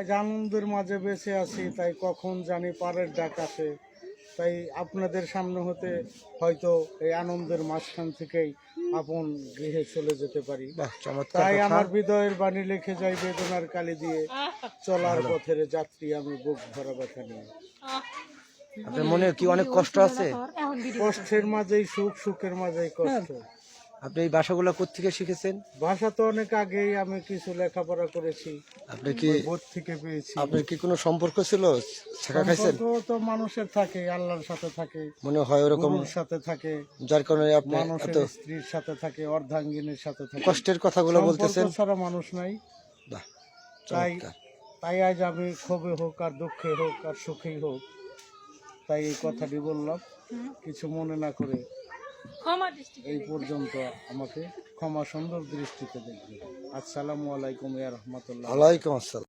আজ আনন্দের মাঝে বেঁচে আছি, তাই কখন জানি পারের ডাক আসে। তাই আপনাদের সামনে হতে হয়তো এই আনন্দের মাঝখান থেকেই আপন গৃহে চলে যেতে পারি। বাহ, চমৎকার তাই কথা। আমার হৃদয়ের বাণী লিখে যাই বেদনার কালি দিয়ে, চলার পথের যাত্রী আমি বুক ভরা ব্যথা নিয়ে। আপনার মনে কি অনেক কষ্ট আছে? কষ্টের মাঝেই সুখ, সুখের মাঝেই কষ্ট। আপনি এই ভাষাগুলো কোত্থেকে শিখেছেন? ভাষা তো অনেক আগেই আমি কিছু লেখাপড়া করেছি, আপনি কি বোধ থেকে পেয়েছি। আপনার কি কোনো সম্পর্ক ছিল? শেখা খাইছেন? সম্পর্ক তো মানুষের থাকে, আল্লাহর সাথে থাকে, মনে হয় ওরকম, গুরুর সাথে থাকে, যার কারণে আপনি মানুষের এত স্ত্রীর সাথে থাকে, অর্ধাঙ্গিনীর সাথে থাকে। কষ্টের কথাগুলো বলতেছেন। সম্পর্ক ছাড়া মানুষ নাই। বাহ, তাই চমৎকার। তাই আজ আমি ক্ষোভে হোক আর দুঃখে হোক আর সুখেই হোক, তাই এই কথাটি বললাম। কিছু মনে না করে এই পর্যন্ত আমাকে ক্ষমা সুন্দর দৃষ্টিতে দেখবে। আসসালামু আলাইকুম ইয়া রাহমাতুল্লাহ। ওয়ালাইকুম আসসালাম।